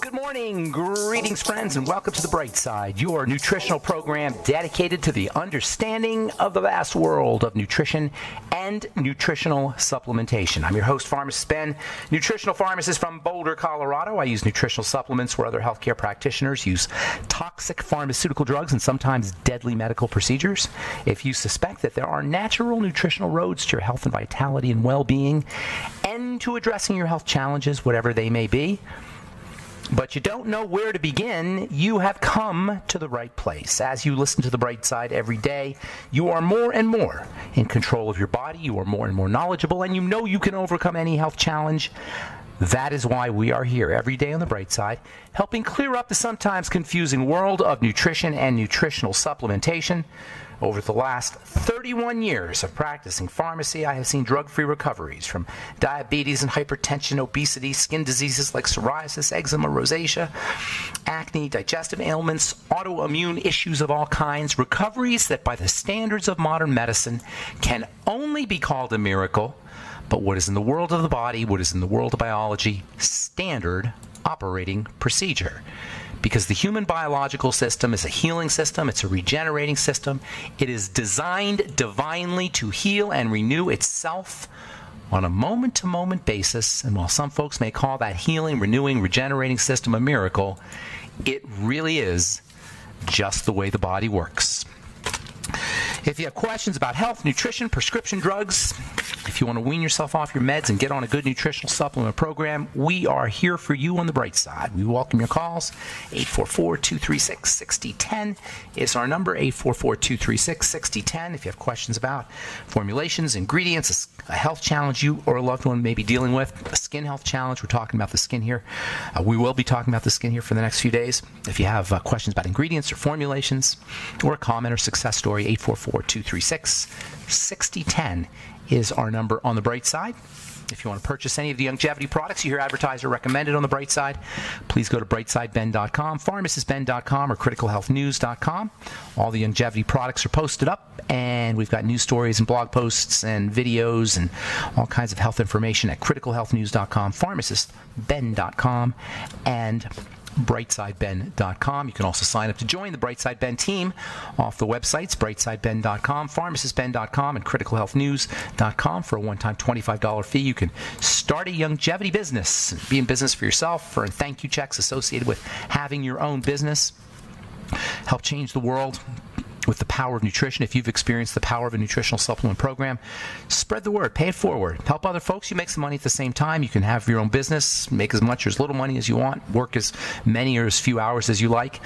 Good morning, greetings friends, and welcome to The Bright Side, your nutritional program dedicated to the understanding of the vast world of nutrition and nutritional supplementation. I'm your host, Pharmacist Ben, nutritional pharmacist from Boulder, Colorado. I use nutritional supplements where other healthcare practitioners use toxic pharmaceutical drugs and sometimes deadly medical procedures. If you suspect that there are natural nutritional roads to your health and vitality and well-being and to addressing your health challenges, whatever they may be, but you don't know where to begin, you have come to the right place. As you listen to The Bright Side every day, you are more and more in control of your body, you are more and more knowledgeable, and you know you can overcome any health challenge. That is why we are here every day on The Bright Side, helping clear up the sometimes confusing world of nutrition and nutritional supplementation. Over the last 31 years of practicing pharmacy, I have seen drug-free recoveries from diabetes and hypertension, obesity, skin diseases like psoriasis, eczema, rosacea, acne, digestive ailments, autoimmune issues of all kinds, recoveries that by the standards of modern medicine can only be called a miracle, but what is in the world of the body, what is in the world of biology, standard operating procedure. Because the human biological system is a healing system, it's a regenerating system. It is designed divinely to heal and renew itself on a moment-to-moment basis. And while some folks may call that healing, renewing, regenerating system a miracle, it really is just the way the body works. If you have questions about health, nutrition, prescription drugs, if you want to wean yourself off your meds and get on a good nutritional supplement program, we are here for you on The Bright Side. We welcome your calls. 844-236-6010 is our number, 844-236-6010. If you have questions about formulations, ingredients, a health challenge you or a loved one may be dealing with, a skin health challenge, we're talking about the skin here. We will be talking about the skin here for the next few days. If you have questions about ingredients or formulations or a comment or success story, 844-236-6010 is our number on The Bright Side. If you want to purchase any of the longevity products you hear advertised or recommended on The Bright Side, please go to brightsideben.com, pharmacistben.com, or criticalhealthnews.com. All the longevity products are posted up, and we've got news stories and blog posts and videos and all kinds of health information at criticalhealthnews.com, pharmacistben.com, and brightsideben.com. You can also sign up to join the Brightside Ben team off the websites, brightsideben.com, pharmacistben.com, and criticalhealthnews.com. For a one-time $25 fee, you can start a longevity business, be in business for yourself, earn thank you checks associated with having your own business, help change the world with the power of nutrition. If you've experienced the power of a nutritional supplement program, spread the word, pay it forward, help other folks. You make some money at the same time. You can have your own business, make as much or as little money as you want, work as many or as few hours as you like.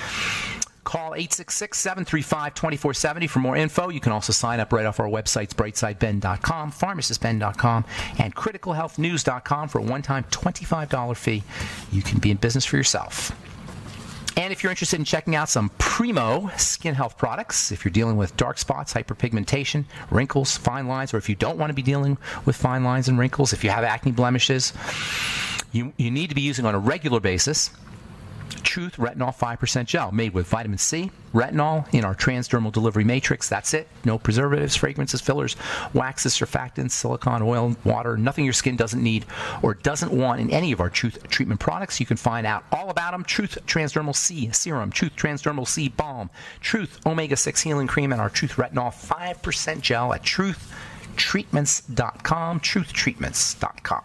Call 866-735-2470 for more info. You can also sign up right off our websites, brightsideben.com, pharmacistben.com, and criticalhealthnews.com for a one-time $25 fee. You can be in business for yourself. And if you're interested in checking out some primo skin health products, if you're dealing with dark spots, hyperpigmentation, wrinkles, fine lines, or if you don't want to be dealing with fine lines and wrinkles, if you have acne blemishes, you need to be using on a regular basis Truth Retinol 5% Gel, made with vitamin C, retinol in our transdermal delivery matrix. That's it. No preservatives, fragrances, fillers, waxes, surfactants, silicone, oil, water, nothing your skin doesn't need or doesn't want in any of our Truth treatment products. You can find out all about them. Truth Transdermal C Serum, Truth Transdermal C Balm, Truth Omega-6 Healing Cream, and our Truth Retinol 5% Gel at truthtreatments.com, truthtreatments.com.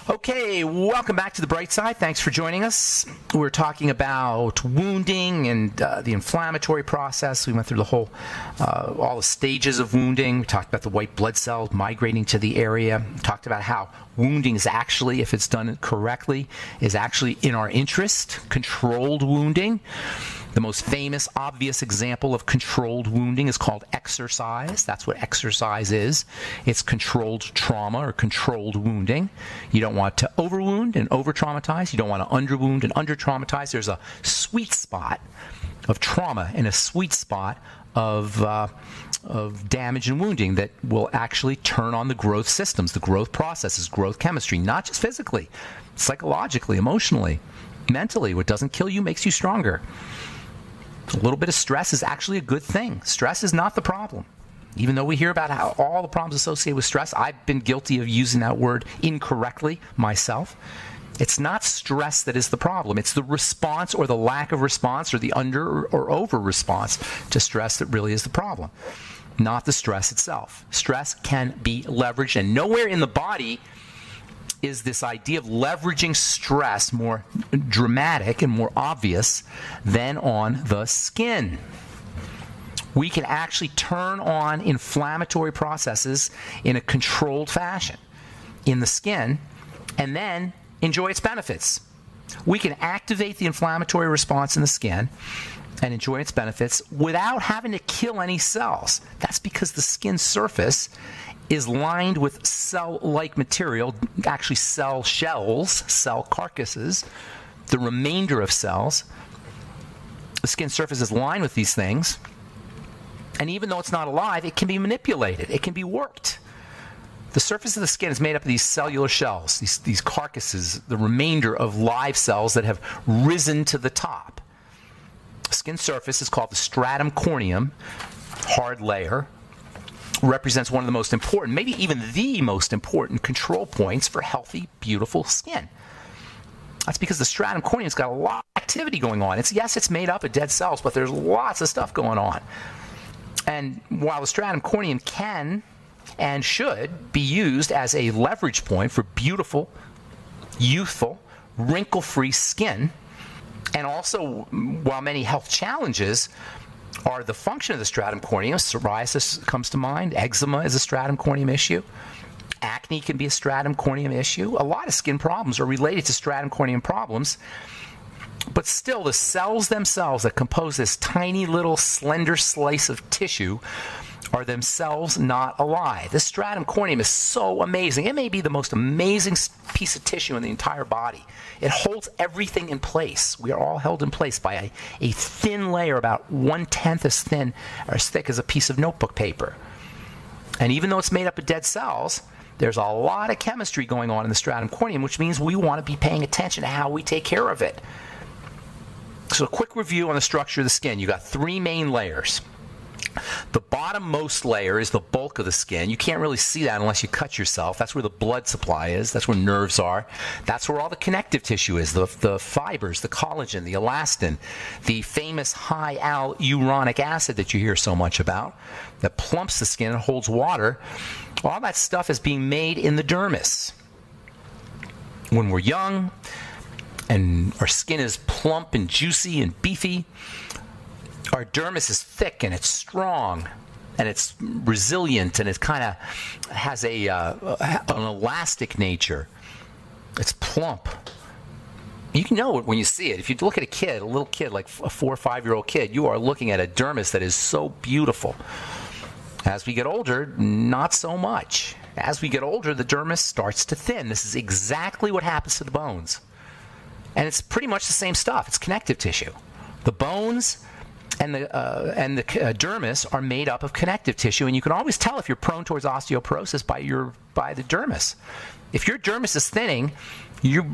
Okay, welcome back to The Bright Side. Thanks for joining us. We're talking about wounding and the inflammatory process. We went through the whole, all the stages of wounding. We talked about the white blood cells migrating to the area. We talked about how wounding is actually, if it's done correctly, is actually in our interest. Controlled wounding. The most famous, obvious example of controlled wounding is called exercise. That's what exercise is. It's controlled trauma or controlled wounding. You don't want to overwound and over-traumatize. You don't want to underwound and under-traumatize. There's a sweet spot of trauma and a sweet spot of damage and wounding that will actually turn on the growth systems, the growth processes, growth chemistry, not just physically, psychologically, emotionally, mentally. What doesn't kill you makes you stronger. A little bit of stress is actually a good thing. Stress is not the problem. Even though we hear about how all the problems associated with stress, I've been guilty of using that word incorrectly myself. It's not stress that is the problem. It's the response or the lack of response or the under or over response to stress that really is the problem, not the stress itself. Stress can be leveraged, and nowhere in the body is this idea of leveraging stress more dramatic and more obvious than on the skin. We can actually turn on inflammatory processes in a controlled fashion in the skin and then enjoy its benefits. We can activate the inflammatory response in the skin and enjoy its benefits without having to kill any cells. That's because the skin surface is lined with cell-like material, actually cell shells, cell carcasses, the remainder of cells. The skin surface is lined with these things. And even though it's not alive, it can be manipulated. It can be worked. The surface of the skin is made up of these cellular shells, these carcasses, the remainder of live cells that have risen to the top. The skin surface is called the stratum corneum, hard layer, represents one of the most important, maybe even the most important control points for healthy, beautiful skin. That's because the stratum corneum's got a lot of activity going on. It's made up of dead cells, but there's lots of stuff going on. And while the stratum corneum can and should be used as a leverage point for beautiful, youthful, wrinkle-free skin, and also while many health challenges are the function of the stratum corneum, psoriasis comes to mind, eczema is a stratum corneum issue, acne can be a stratum corneum issue. A lot of skin problems are related to stratum corneum problems. But still, the cells themselves that compose this tiny little slender slice of tissue are themselves not alive. The stratum corneum is so amazing. It may be the most amazing piece of tissue in the entire body. It holds everything in place. We are all held in place by a thin layer, about 1/10 as thin or as thick as a piece of notebook paper. And even though it's made up of dead cells, there's a lot of chemistry going on in the stratum corneum, which means we want to be paying attention to how we take care of it. So a quick review on the structure of the skin. You got 3 main layers. The bottommost layer is the bulk of the skin. You can't really see that unless you cut yourself. That's where the blood supply is. That's where nerves are. That's where all the connective tissue is, the fibers, the collagen, the elastin, the famous high hyaluronic acid that you hear so much about that plumps the skin and holds water. All that stuff is being made in the dermis. When we're young, and our skin is plump and juicy and beefy, our dermis is thick and it's strong and it's resilient and it kind of has an elastic nature. It's plump. You can know it when you see it. If you look at a little kid, like a 4 or 5-year-old kid, you are looking at a dermis that is so beautiful. As we get older, not so much. As we get older, the dermis starts to thin. This is exactly what happens to the bones. And it's pretty much the same stuff. It's connective tissue. The bones and the dermis are made up of connective tissue, and you can always tell if you're prone towards osteoporosis by the dermis. If your dermis is thinning, you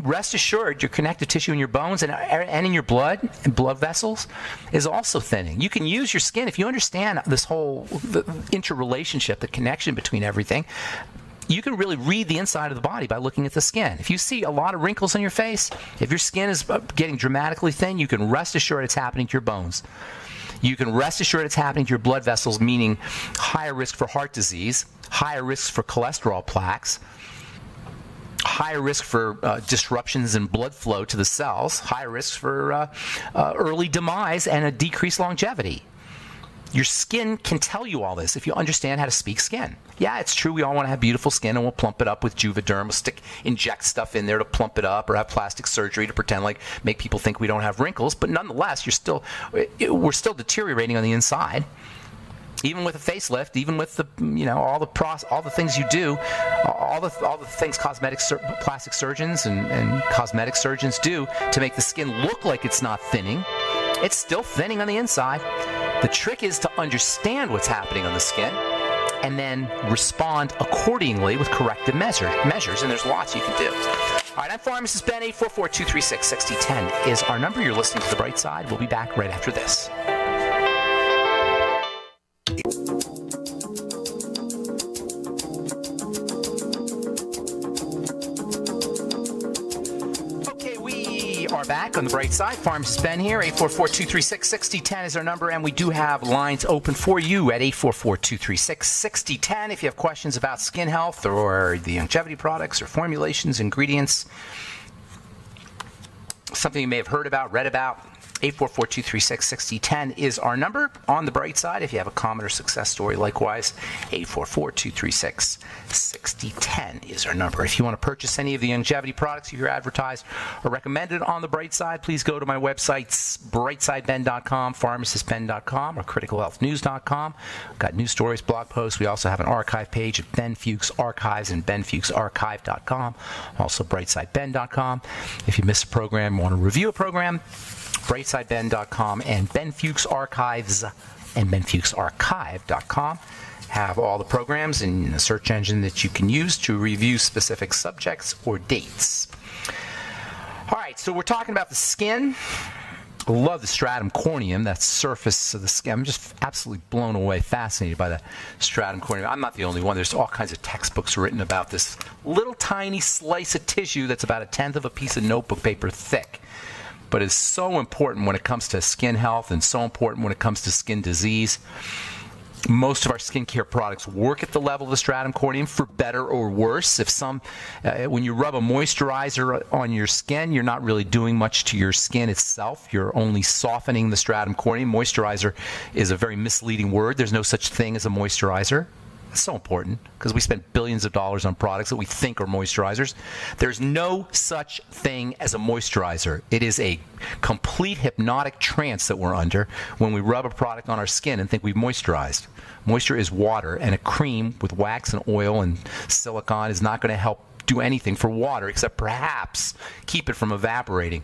rest assured your connective tissue in your bones and in your blood and blood vessels is also thinning. You can use your skin if you understand the interrelationship, the connection between everything. You can really read the inside of the body by looking at the skin. If you see a lot of wrinkles on your face, if your skin is getting dramatically thin, you can rest assured it's happening to your bones. You can rest assured it's happening to your blood vessels, meaning higher risk for heart disease, higher risk for cholesterol plaques, higher risk for disruptions in blood flow to the cells, higher risk for early demise and a decreased longevity. Your skin can tell you all this if you understand how to speak skin. Yeah, it's true we all want to have beautiful skin and we'll plump it up with Juvederm. We'll inject stuff in there to plump it up or have plastic surgery to pretend like make people think we don't have wrinkles. But nonetheless, we're still deteriorating on the inside. Even with a facelift, even with all the things you do, all the things plastic surgeons and cosmetic surgeons do to make the skin look like it's not thinning, it's still thinning on the inside. The trick is to understand what's happening on the skin and then respond accordingly with corrective measures, and there's lots you can do. All right, I'm Pharmacist Ben. 844-236-6010 is our number. You're listening to The Bright Side. We'll be back right after this. back on the bright side. Pharmacist Ben here. 844-236-6010 is our number, and we do have lines open for you at 844-236-6010. If you have questions about skin health or the longevity products or formulations, ingredients, something you may have heard about, read about, 844-236-6010 is our number on the bright side. If you have a comment or success story, likewise, 844-236-6010 is our number. If you want to purchase any of the longevity products you hear advertised or recommended on the bright side, please go to my websites, brightsideben.com, pharmacistben.com, or criticalhealthnews.com. We've got news stories, blog posts. We also have an archive page at Ben Fuchs Archives and benfuchsarchive.com, also brightsideben.com. If you miss a program, want to review a program, brightsideben.com and Ben Fuchs Archives and benfuchsarchive.com have all the programs in the search engine that you can use to review specific subjects or dates. All right, so we're talking about the skin. I love the stratum corneum, that surface of the skin. I'm just absolutely blown away, fascinated by the stratum corneum. I'm not the only one. There's all kinds of textbooks written about this little tiny slice of tissue that's about 1/10 of a piece of notebook paper thick. But it's so important when it comes to skin health and so important when it comes to skin disease. Most of our skincare products work at the level of the stratum corneum for better or worse. When you rub a moisturizer on your skin, you're not really doing much to your skin itself. You're only softening the stratum corneum. Moisturizer is a very misleading word. There's no such thing as a moisturizer. It's so important because we spend billions of dollars on products that we think are moisturizers. There's no such thing as a moisturizer. It is a complete hypnotic trance that we're under when we rub a product on our skin and think we've moisturized. Moisture is water, and a cream with wax and oil and silicone is not going to help do anything for water except perhaps keep it from evaporating.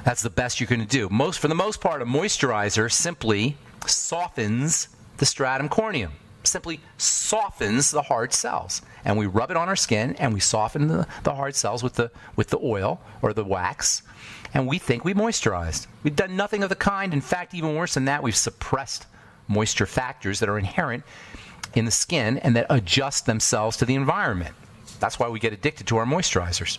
That's the best you're going to do. For the most part, a moisturizer simply softens the stratum corneum. Simply softens the hard cells, and we rub it on our skin and we soften the hard cells with the oil or the wax, and we think we moisturized. We've done nothing of the kind. In fact, even worse than that, we've suppressed moisture factors that are inherent in the skin and that adjust themselves to the environment. That's why we get addicted to our moisturizers,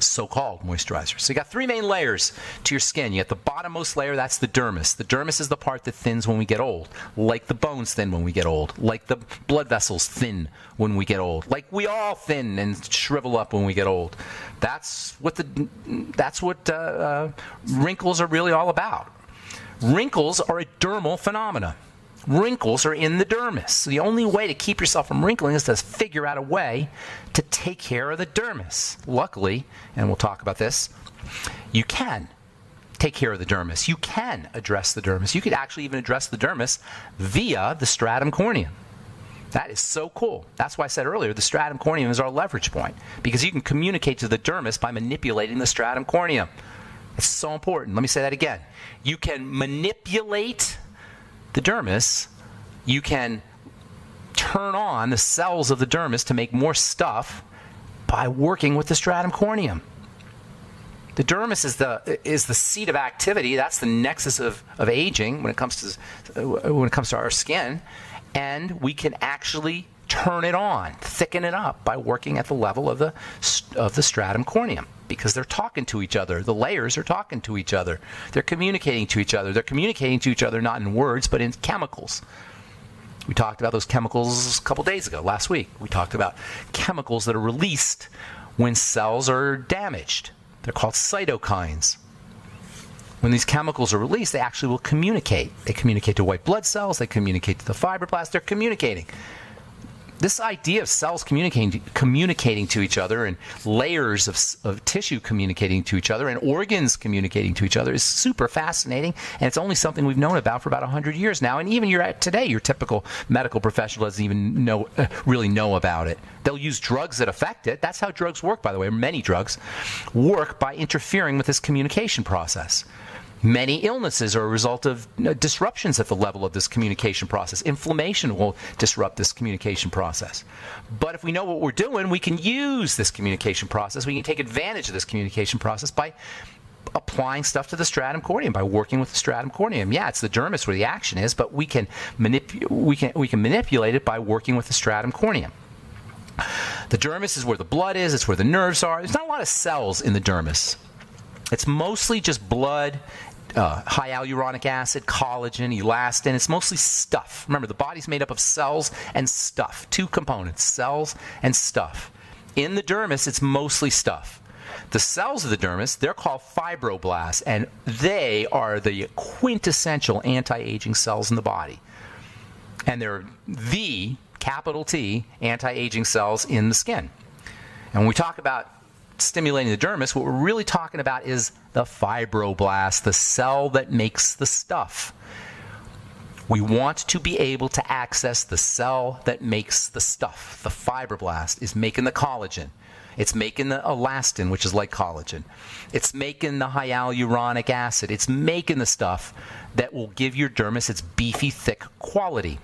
so-called moisturizers. So you got three main layers to your skin. You got the bottommost layer, that's the dermis. The dermis is the part that thins when we get old, like the bones thin when we get old, like the blood vessels thin when we get old, like we all thin and shrivel up when we get old. That's what wrinkles are really all about. Wrinkles are a dermal phenomena. Wrinkles are in the dermis. So the only way to keep yourself from wrinkling is to figure out a way to take care of the dermis. Luckily, and we'll talk about this, you can take care of the dermis. You can address the dermis. You could actually even address the dermis via the stratum corneum. That is so cool. That's why I said earlier the stratum corneum is our leverage point, because you can communicate to the dermis by manipulating the stratum corneum. It's so important. Let me say that again. You can manipulate the dermis. You can turn on the cells of the dermis to make more stuff by working with the stratum corneum. The dermis is the seat of activity. That's the nexus of aging when it comes to our skin, and we can actually turn it on, thicken it up by working at the level of the stratum corneum, because they're talking to each other. The layers are talking to each other. They're communicating to each other. They're communicating to each other not in words, but in chemicals. We talked about those chemicals a couple days ago, last week. We talked about chemicals that are released when cells are damaged. They're called cytokines. When these chemicals are released, they actually will communicate. They communicate to white blood cells. They communicate to the fibroblasts. They're communicating. This idea of cells communicating to each other, and layers of tissue communicating to each other, and organs communicating to each other is super fascinating, and it's only something we've known about for about 100 years now. And even today, your typical medical professional doesn't even really know about it. They'll use drugs that affect it. That's how drugs work, by the way. Many drugs work by interfering with this communication process. Many illnesses are a result of disruptions at the level of this communication process. Inflammation will disrupt this communication process. But if we know what we're doing, we can use this communication process. We can take advantage of this communication process by applying stuff to the stratum corneum, by working with the stratum corneum. Yeah, it's the dermis where the action is, but we can manipulate it by working with the stratum corneum. The dermis is where the blood is. It's where the nerves are. There's not a lot of cells in the dermis. It's mostly just blood, high hyaluronic acid, collagen, elastin. It's mostly stuff. Remember, the body's made up of cells and stuff. Two components, cells and stuff. In the dermis, it's mostly stuff. The cells of the dermis, they're called fibroblasts, and they are the quintessential anti-aging cells in the body. And they're the, capital T, anti-aging cells in the skin. And when we talk about stimulating the dermis, what we're really talking about is the fibroblast, the cell that makes the stuff. We want to be able to access the cell that makes the stuff. The fibroblast is making the collagen. It's making the elastin, which is like collagen. It's making the hyaluronic acid. It's making the stuff that will give your dermis its beefy, thick quality.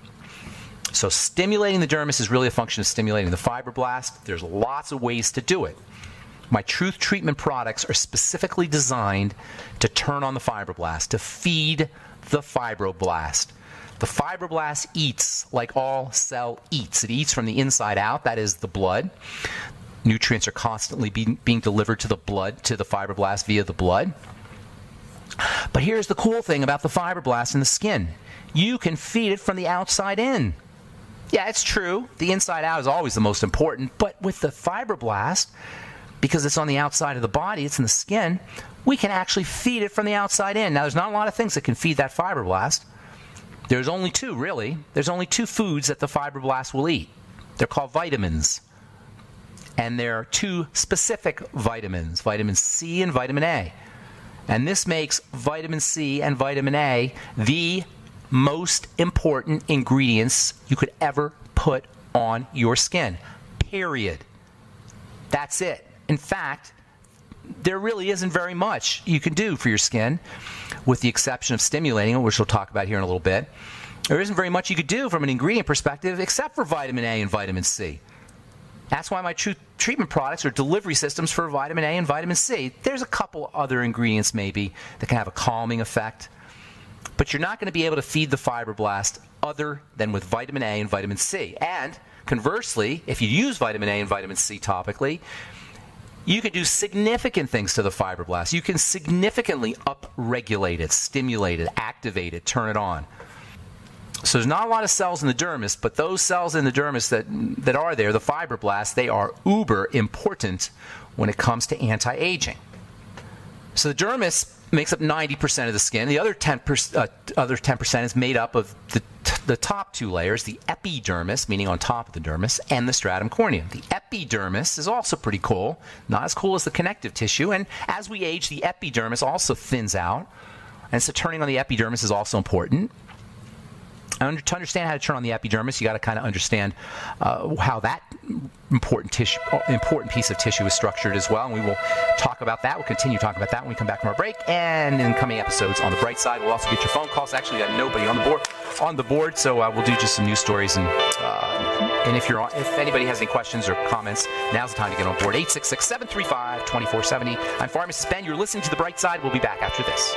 So stimulating the dermis is really a function of stimulating the fibroblast. There's lots of ways to do it. My Truth treatment products are specifically designed to turn on the fibroblast, to feed the fibroblast. The fibroblast eats like all cell eats. It eats from the inside out, that is the blood. Nutrients are constantly being delivered to the blood, to the fibroblast via the blood. But here's the cool thing about the fibroblast in the skin. You can feed it from the outside in. Yeah, it's true. The inside out is always the most important. But with the fibroblast, because it's on the outside of the body, it's in the skin, we can actually feed it from the outside in. Now, there's not a lot of things that can feed that fibroblast. There's only two, really. There's only two foods that the fibroblast will eat. They're called vitamins. And there are two specific vitamins, vitamin C and vitamin A. And this makes vitamin C and vitamin A the most important ingredients you could ever put on your skin. Period. That's it. In fact, there really isn't very much you can do for your skin, with the exception of stimulating it, which we'll talk about here in a little bit. There isn't very much you could do from an ingredient perspective except for vitamin A and vitamin C. That's why my Truth treatment products are delivery systems for vitamin A and vitamin C. There's a couple other ingredients maybe that can have a calming effect, but you're not going to be able to feed the fibroblast other than with vitamin A and vitamin C. And conversely, if you use vitamin A and vitamin C topically, you can do significant things to the fibroblast. You can significantly upregulate it, stimulate it, activate it, turn it on. So there's not a lot of cells in the dermis, but those cells in the dermis that are there, the fibroblasts, they are uber important when it comes to anti-aging. So the dermis makes up 90% of the skin. The other 10% is made up of the top two layers, the epidermis, meaning on top of the dermis, and the stratum corneum. The epidermis is also pretty cool, not as cool as the connective tissue, and as we age, the epidermis also thins out, and so turning on the epidermis is also important. And to understand how to turn on the epidermis, you got to kind of understand how that important piece of tissue is structured as well. And we will talk about that. We'll continue talking about that when we come back from our break. And in coming episodes on the bright side, we'll also get your phone calls. Actually, we got nobody on the board, so we'll do just some news stories. And if anybody has any questions or comments, now's the time to get on board. 866-735-2470. I'm Pharmacist Ben. You're listening to the bright side. We'll be back after this.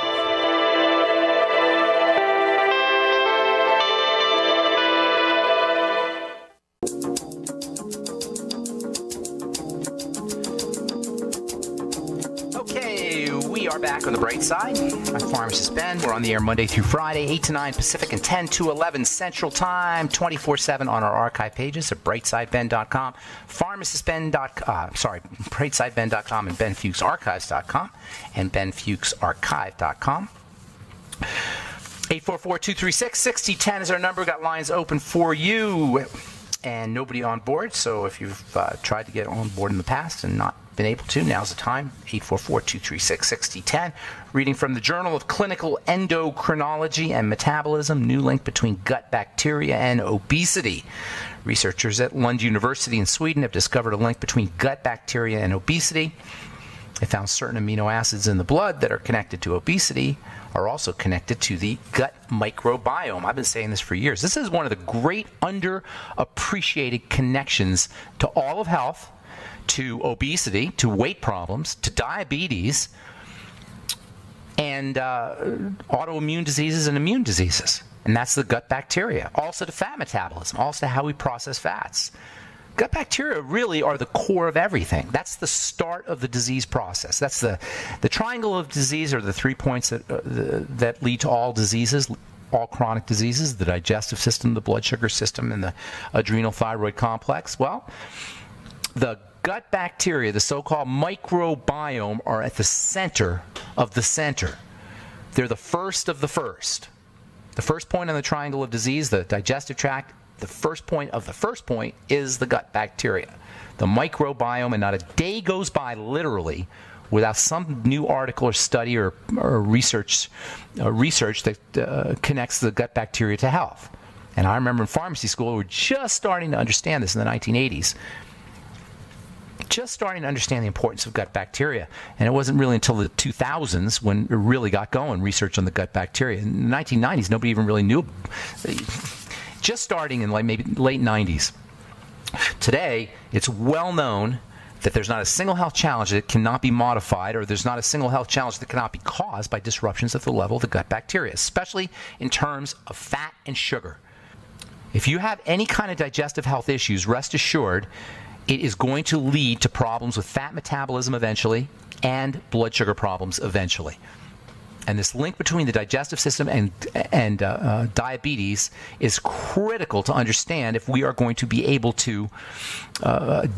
Back on the bright side. I'm Pharmacist Ben. We're on the air Monday through Friday, 8 to 9 Pacific and 10 to 11 Central Time, 24/7 on our archive pages at brightsideben.com, brightsideben.com, and benfuchsarchives.com, and benfuchsarchive.com. 844-236-6010 is our number. Got lines open for you. And nobody on board, so if you've tried to get on board in the past and not been able to, now's the time. 844-236-6010. Reading from the Journal of Clinical Endocrinology and Metabolism, new link between gut bacteria and obesity. Researchers at Lund University in Sweden have discovered a link between gut bacteria and obesity. They found certain amino acids in the blood that are connected to obesity are also connected to the gut microbiome. I've been saying this for years. This is one of the great underappreciated connections to all of health, to obesity, to weight problems, to diabetes, and autoimmune diseases and immune diseases. And that's the gut bacteria. Also to fat metabolism, also to how we process fats. gut bacteria really are the core of everything. That's the start of the disease process. That's the triangle of disease, or the 3 points that lead to all diseases, all chronic diseases: the digestive system, the blood sugar system, and the adrenal thyroid complex. Well, the gut bacteria, the so-called microbiome, are at the center of the center. They're the first of the first. The first point on the triangle of disease, the digestive tract, the first point of the first point is the gut bacteria, the microbiome, and not a day goes by, literally, without some new article or study or research that connects the gut bacteria to health. And I remember in pharmacy school, we were just starting to understand this in the 1980s. Just starting to understand the importance of gut bacteria. And it wasn't really until the 2000s when it really got going, research on the gut bacteria. In the 1990s, nobody even really knew. Just starting in like maybe late 90s. Today, it's well known that there's not a single health challenge that cannot be modified, or there's not a single health challenge that cannot be caused by disruptions at the level of the gut bacteria, especially in terms of fat and sugar. If you have any kind of digestive health issues, rest assured, it is going to lead to problems with fat metabolism eventually, and blood sugar problems eventually. And this link between the digestive system and diabetes is critical to understand if we are going to be able to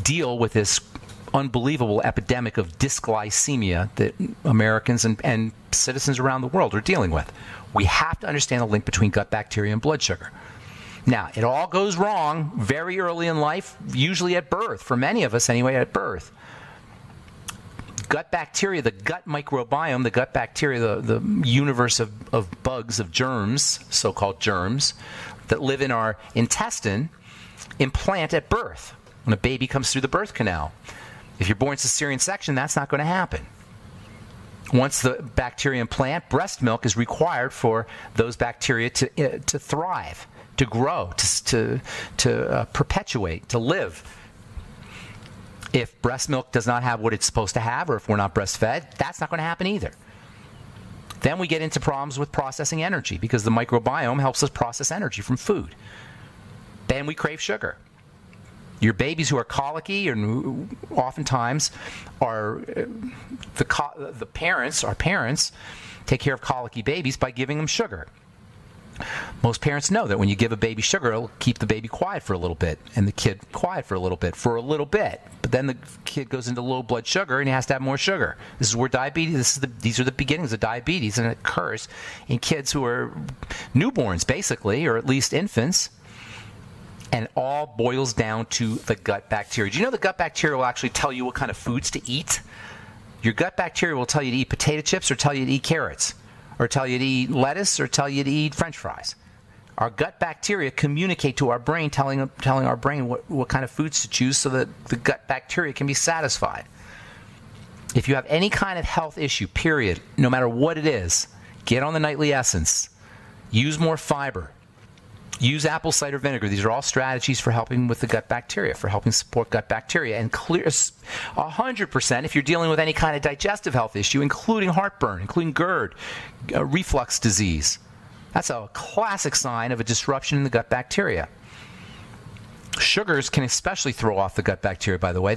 deal with this unbelievable epidemic of dysglycemia that Americans and citizens around the world are dealing with. We have to understand the link between gut bacteria and blood sugar. Now, it all goes wrong very early in life, usually at birth, for many of us anyway, at birth. Gut bacteria, the gut microbiome, the gut bacteria, the universe of bugs, of germs, so-called germs, that live in our intestine, implant at birth, when a baby comes through the birth canal. If you're born cesarean section, that's not going to happen. Once the bacteria implant, breast milk is required for those bacteria to thrive, to grow, to perpetuate, to live. If breast milk does not have what it's supposed to have, or if we're not breastfed, that's not going to happen either. Then we get into problems with processing energy, because the microbiome helps us process energy from food. Then we crave sugar. Your babies who are colicky, and who oftentimes are the parents, our parents, take care of colicky babies by giving them sugar. Most parents know that when you give a baby sugar, it'll keep the baby quiet for a little bit, and the kid quiet for a little bit. But then the kid goes into low blood sugar, and he has to have more sugar. This is where diabetes, these are the beginnings of diabetes, and it occurs in kids who are newborns, basically, or at least infants. And it all boils down to the gut bacteria. Do you know the gut bacteria will actually tell you what kind of foods to eat? Your gut bacteria will tell you to eat potato chips, or tell you to eat carrots, or tell you to eat lettuce, or tell you to eat French fries. Our gut bacteria communicate to our brain, telling our brain what kind of foods to choose so that the gut bacteria can be satisfied. If you have any kind of health issue, period, no matter what it is, get on the nightly essence. Use more fiber. Use apple cider vinegar. These are all strategies for helping with the gut bacteria, for helping support gut bacteria. And clear 100% if you're dealing with any kind of digestive health issue, including heartburn, including GERD, reflux disease. That's a classic sign of a disruption in the gut bacteria. Sugars can especially throw off the gut bacteria, by the way.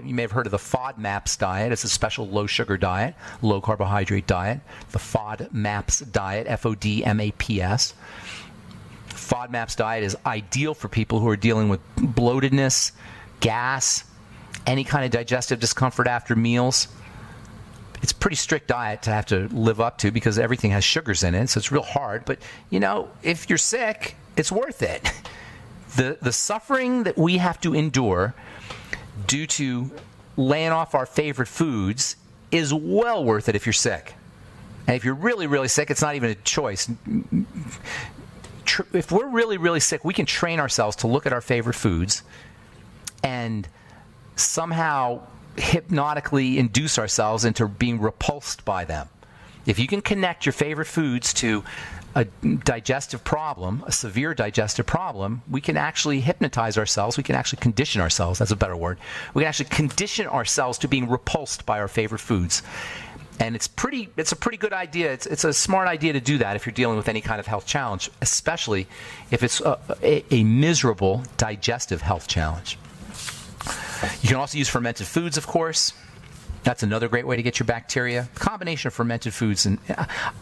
You may have heard of the FODMAPs diet. It's a special low-sugar diet, low-carbohydrate diet. The FODMAPs diet, FODMAPS. FODMAPs diet is ideal for people who are dealing with bloatedness, gas, any kind of digestive discomfort after meals. It's a pretty strict diet to have to live up to, because everything has sugars in it, so it's real hard. But, if you're sick, it's worth it. The suffering that we have to endure due to laying off our favorite foods is well worth it if you're sick. And if you're really, really sick, it's not even a choice. If we're really, really sick, we can train ourselves to look at our favorite foods and somehow hypnotically induce ourselves into being repulsed by them. If you can connect your favorite foods to a digestive problem, a severe digestive problem, we can actually hypnotize ourselves. We can actually condition ourselves. That's a better word. We can actually condition ourselves to being repulsed by our favorite foods. And it's a pretty good idea. It's a smart idea to do that if you're dealing with any kind of health challenge, especially if it's a miserable digestive health challenge. You can also use fermented foods, of course. That's another great way to get your bacteria. A combination of fermented foods and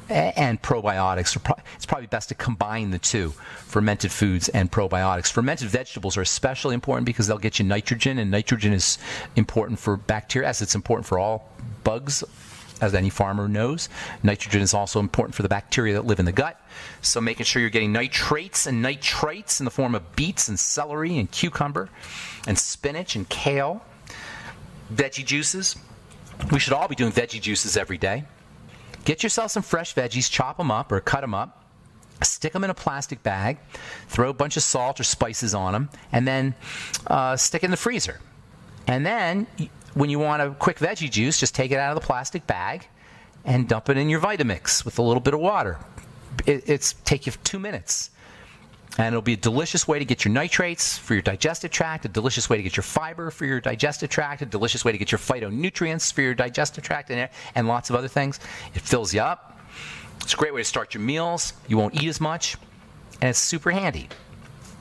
probiotics. It's probably best to combine the two, fermented foods and probiotics. Fermented vegetables are especially important because they'll get you nitrogen, and nitrogen is important for bacteria, as it's important for all bugs, as any farmer knows. Nitrogen is also important for the bacteria that live in the gut. So making sure you're getting nitrates and nitrites in the form of beets and celery and cucumber and spinach and kale. Veggie juices. We should all be doing veggie juices every day. Get yourself some fresh veggies, chop them up or cut them up, stick them in a plastic bag, throw a bunch of salt or spices on them, and then stick it in the freezer. And then when you want a quick veggie juice, just take it out of the plastic bag and dump it in your Vitamix with a little bit of water. It's take you 2 minutes. And it'll be a delicious way to get your nitrates for your digestive tract, a delicious way to get your fiber for your digestive tract, a delicious way to get your phytonutrients for your digestive tract, and lots of other things. It fills you up. It's a great way to start your meals. You won't eat as much, and it's super handy.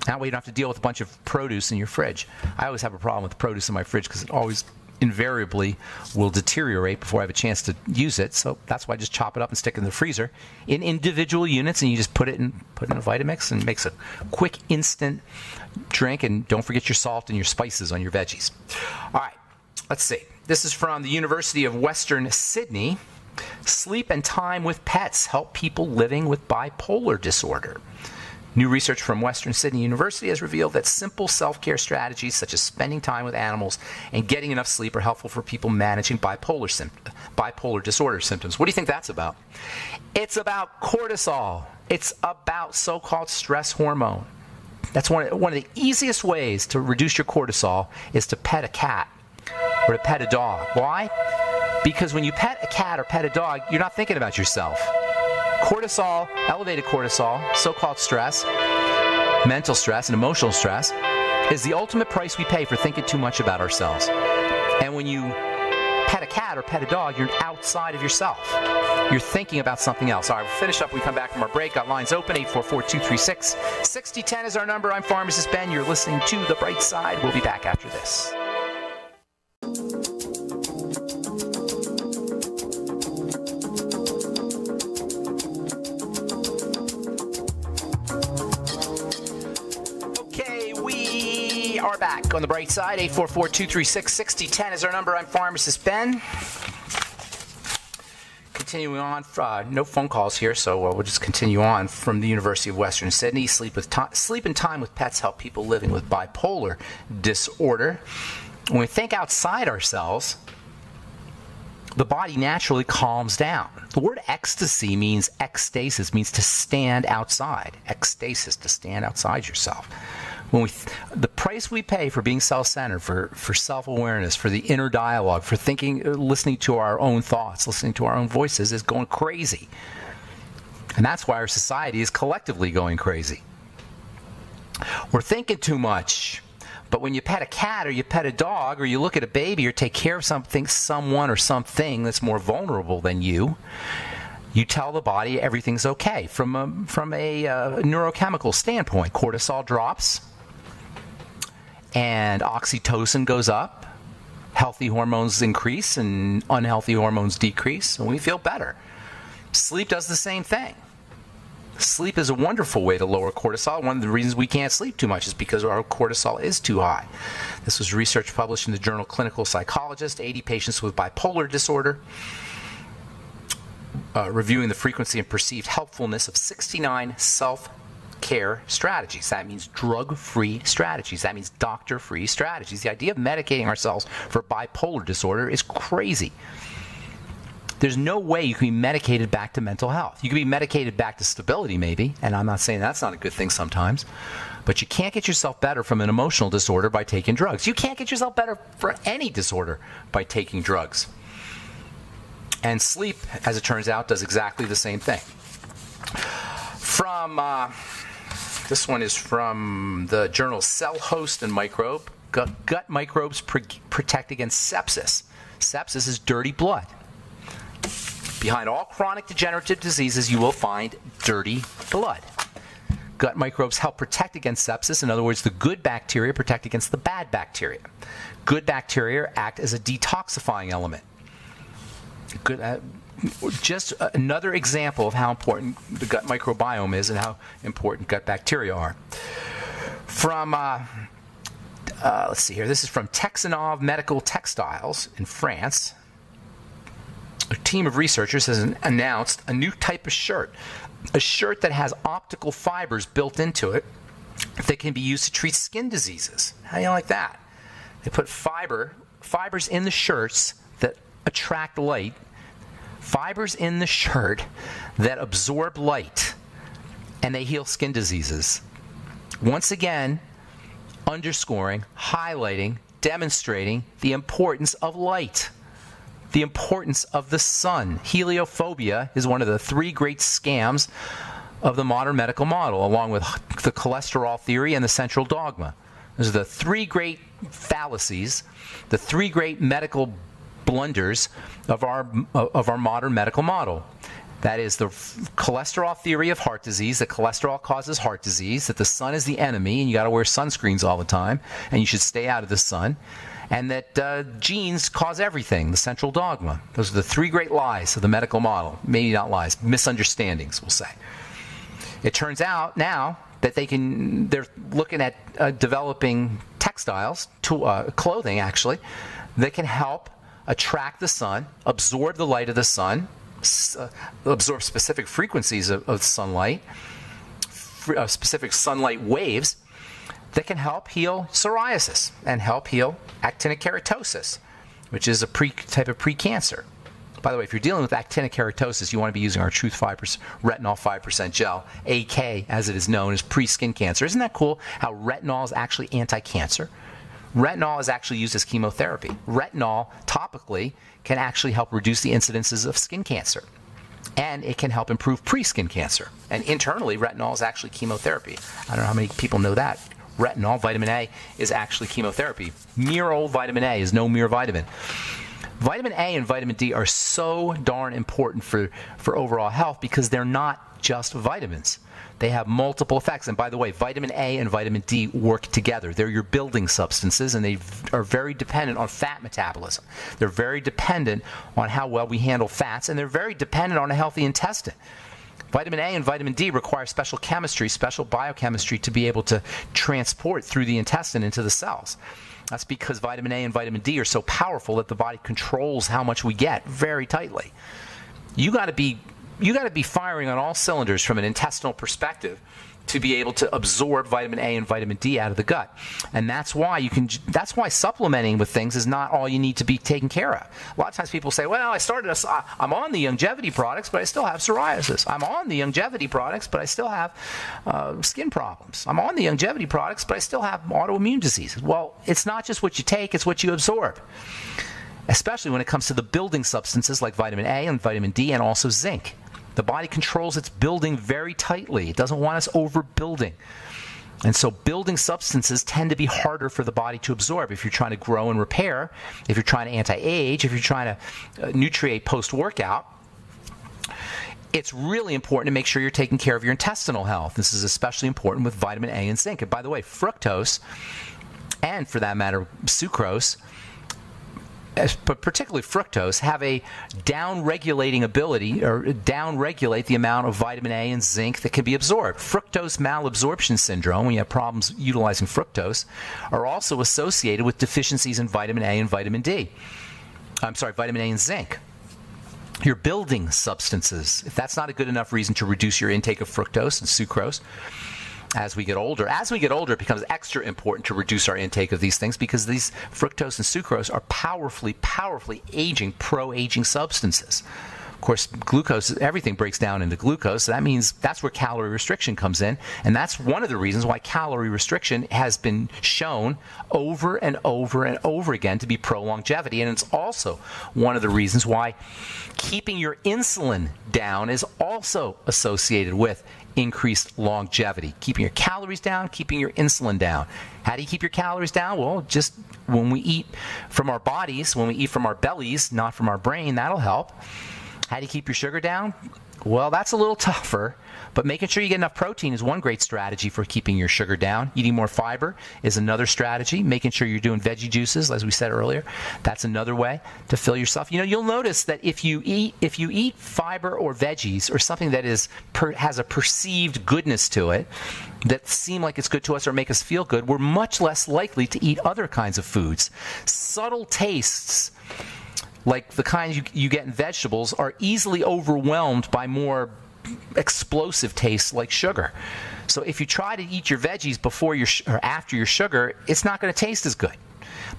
That way you don't have to deal with a bunch of produce in your fridge. I always have a problem with the produce in my fridge because it always invariably will deteriorate before I have a chance to use it. So that's why I just chop it up and stick it in the freezer in individual units, and you just put it in a Vitamix, and it makes a quick, instant drink. And don't forget your salt and your spices on your veggies. All right, let's see. This is from the University of Western Sydney. Sleep and time with pets help people living with bipolar disorder. New research from Western Sydney University has revealed that simple self-care strategies such as spending time with animals and getting enough sleep are helpful for people managing bipolar disorder symptoms. What do you think that's about? It's about cortisol. It's about so-called stress hormone. That's one of the easiest ways to reduce your cortisol is to pet a cat or to pet a dog. Why? Because when you pet a cat or pet a dog, you're not thinking about yourself. Cortisol, elevated cortisol, so-called stress, mental stress and emotional stress, is the ultimate price we pay for thinking too much about ourselves. And when you pet a cat or pet a dog, you're outside of yourself. You're thinking about something else. All right, we'll finish up. We come back from our break. Got lines open, 844-236-6010 is our number. I'm Pharmacist Ben. You're listening to The Bright Side. We'll be back after this. Are back on The Bright Side. 844-236-6010 is our number. I'm Pharmacist Ben. Continuing on, no phone calls here, so we'll just continue on from the University of Western Sydney. Sleep and time with pets help people living with bipolar disorder. When we think outside ourselves, the body naturally calms down. The word ecstasy means ecstasis, means to stand outside. Ecstasis, to stand outside yourself. When the price we pay for being self-centered, for self-awareness, for the inner dialogue, for thinking, listening to our own thoughts, listening to our own voices, is going crazy. And that's why our society is collectively going crazy. We're thinking too much. But when you pet a cat or you pet a dog or you look at a baby or take care of someone or something that's more vulnerable than you, you tell the body everything's okay. From a neurochemical standpoint, cortisol drops and oxytocin goes up. Healthy hormones increase and unhealthy hormones decrease, and we feel better. Sleep does the same thing. Sleep is a wonderful way to lower cortisol. One of the reasons we can't sleep too much is because our cortisol is too high. This was research published in the journal Clinical Psychologist, 80 patients with bipolar disorder, reviewing the frequency and perceived helpfulness of 69 self-care strategies. That means drug-free strategies. That means doctor-free strategies. The idea of medicating ourselves for bipolar disorder is crazy. There's no way you can be medicated back to mental health. You can be medicated back to stability, maybe, and I'm not saying that's not a good thing sometimes, but you can't get yourself better from an emotional disorder by taking drugs. You can't get yourself better for any disorder by taking drugs. And sleep, as it turns out, does exactly the same thing. This one is from the journal Cell Host and Microbe. Gut microbes protect against sepsis. Sepsis is dirty blood. Behind all chronic degenerative diseases, you will find dirty blood. gut microbes help protect against sepsis. In other words, the good bacteria protect against the bad bacteria. Good bacteria act as a detoxifying element. Just another example of how important the gut microbiome is and how important gut bacteria are. From, let's see here, this is from Texanov Medical Textiles in France. A team of researchers has announced a new type of shirt, a shirt that has optical fibers built into it that can be used to treat skin diseases. How do you like that? They put fibers in the shirts that attract light, fibers in the shirt that absorb light, and they heal skin diseases. Once again, underscoring, highlighting, demonstrating the importance of light, the importance of the sun. Heliophobia is one of the three great scams of the modern medical model, along with the cholesterol theory and the central dogma. Those are the three great fallacies, the three great medical blunders of our modern medical model. That is the cholesterol theory of heart disease, that cholesterol causes heart disease, that the sun is the enemy and you got to wear sunscreens all the time and you should stay out of the sun, and that genes cause everything, the central dogma. Those are the three great lies of the medical model. Maybe not lies, misunderstandings, we'll say. It turns out now that they're looking at developing textiles, clothing actually, that can help attract the sun, absorb the light of the sun, absorb specific frequencies of sunlight, specific sunlight waves that can help heal psoriasis and help heal actinic keratosis, which is a type of precancer. By the way, if you're dealing with actinic keratosis, you want to be using our Truth 5% Retinol 5% gel, AK as it is known, as pre-skin cancer. Isn't that cool how retinol is actually anti-cancer? Retinol is actually used as chemotherapy. Retinol, topically, can actually help reduce the incidences of skin cancer. And it can help improve pre-skin cancer. And internally, retinol is actually chemotherapy. I don't know how many people know that. Retinol, vitamin A, is actually chemotherapy. Mere old vitamin A is no mere vitamin. Vitamin A and vitamin D are so darn important for overall health because they're not just vitamins. They have multiple effects. And by the way, vitamin A and vitamin D work together. They're your building substances, and they are very dependent on fat metabolism. They're very dependent on how well we handle fats, and they're very dependent on a healthy intestine. Vitamin A and vitamin D require special chemistry, special biochemistry to be able to transport through the intestine into the cells. That's because vitamin A and vitamin D are so powerful that the body controls how much we get very tightly. You got to be firing on all cylinders from an intestinal perspective to be able to absorb vitamin A and vitamin D out of the gut. And that's why supplementing with things is not all you need to be taken care of. A lot of times people say, well, I'm on the longevity products, but I still have psoriasis. I'm on the longevity products, but I still have skin problems. I'm on the longevity products, but I still have autoimmune diseases. Well, it's not just what you take, it's what you absorb. Especially when it comes to the building substances like vitamin A and vitamin D and also zinc. The body controls its building very tightly. It doesn't want us overbuilding. And so building substances tend to be harder for the body to absorb if you're trying to grow and repair, if you're trying to anti-age, if you're trying to nutriate post-workout. It's really important to make sure you're taking care of your intestinal health. This is especially important with vitamin A and zinc. And by the way, fructose, and for that matter, sucrose, but particularly fructose, have a down-regulating ability, or down-regulate the amount of vitamin A and zinc that can be absorbed. Fructose malabsorption syndrome, when you have problems utilizing fructose, are also associated with deficiencies in vitamin A and vitamin D. Vitamin A and zinc. Your building substances, if that's not a good enough reason to reduce your intake of fructose and sucrose, as we get older. As we get older, it becomes extra important to reduce our intake of these things because these fructose and sucrose are powerfully aging, pro-aging substances. Of course, glucose, everything breaks down into glucose, so that means that's where calorie restriction comes in, and that's one of the reasons why calorie restriction has been shown over and over and over again to be pro-longevity, and it's also one of the reasons why keeping your insulin down is also associated with increased longevity. Keeping your calories down, keeping your insulin down. How do you keep your calories down? Well, just when we eat from our bodies, when we eat from our bellies, not from our brain, that'll help. How do you keep your sugar down? Well, that's a little tougher, but making sure you get enough protein is one great strategy for keeping your sugar down. Eating more fiber is another strategy. Making sure you're doing veggie juices, as we said earlier, that's another way to fill yourself. You'll notice that if you eat fiber or veggies or something that has a perceived goodness to it, that seem like it's good to us or make us feel good, we're much less likely to eat other kinds of foods. Subtle tastes, like the kinds you get in vegetables, are easily overwhelmed by more explosive tastes like sugar. So if you try to eat your veggies before or after your sugar, it's not going to taste as good.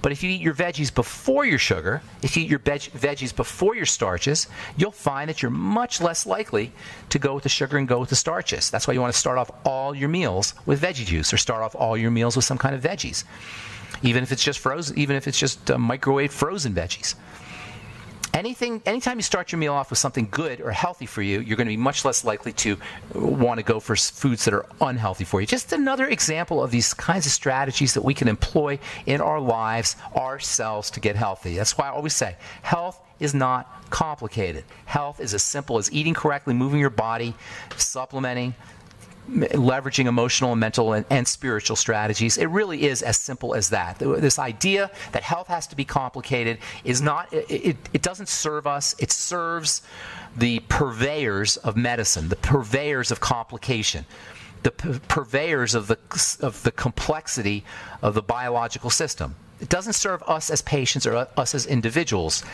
But if you eat your veggies before your sugar, if you eat your veggies before your starches, you'll find that you're much less likely to go with the sugar and go with the starches. That's why you want to start off all your meals with veggie juice, or start off all your meals with some kind of veggies, even if it's just frozen, even if it's just microwave frozen veggies. Anytime you start your meal off with something good or healthy for you, you're going to be much less likely to want to go for foods that are unhealthy for you. Just another example of these kinds of strategies that we can employ in our lives ourselves to get healthy. That's why I always say health is not complicated. Health is as simple as eating correctly, moving your body, supplementing, leveraging emotional and mental and spiritual strategies. It really is as simple as that. This idea that health has to be complicated is not, it doesn't serve us. It serves the purveyors of medicine, the purveyors of complication, the purveyors of the complexity of the biological system. It doesn't serve us as patients or us as individuals.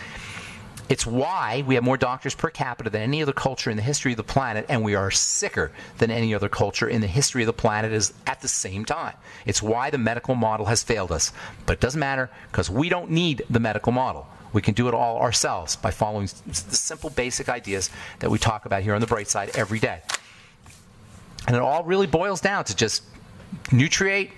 It's why we have more doctors per capita than any other culture in the history of the planet, and we are sicker than any other culture in the history of the planet is at the same time. It's why the medical model has failed us. But it doesn't matter, because we don't need the medical model. We can do it all ourselves by following the simple basic ideas that we talk about here on The Bright Side every day. And it all really boils down to just nutriate,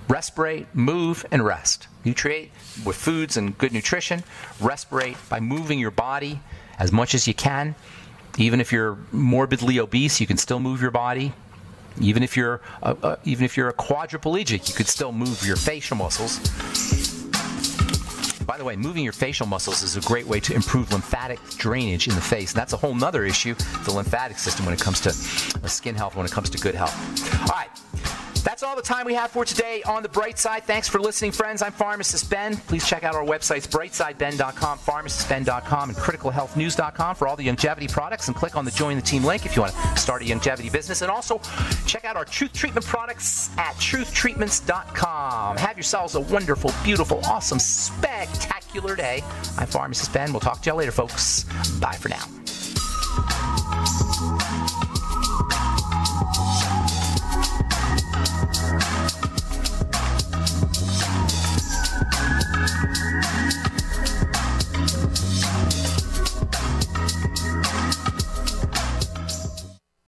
respirate, move, and rest. Nutriate with foods and good nutrition. Respirate by moving your body as much as you can. Even if you're morbidly obese, you can still move your body. Even if you're a quadriplegic, you could still move your facial muscles. By the way, moving your facial muscles is a great way to improve lymphatic drainage in the face. And that's a whole nother issue, the lymphatic system, when it comes to skin health, when it comes to good health. All right. That's all the time we have for today on The Bright Side. Thanks for listening, friends. I'm Pharmacist Ben. Please check out our websites, brightsideben.com, pharmacistben.com, and criticalhealthnews.com for all the longevity products, and click on the Join the Team link if you want to start a longevity business. And also, check out our Truth Treatment products at truthtreatments.com. Have yourselves a wonderful, beautiful, awesome, spectacular day. I'm Pharmacist Ben. We'll talk to you later, folks. Bye for now.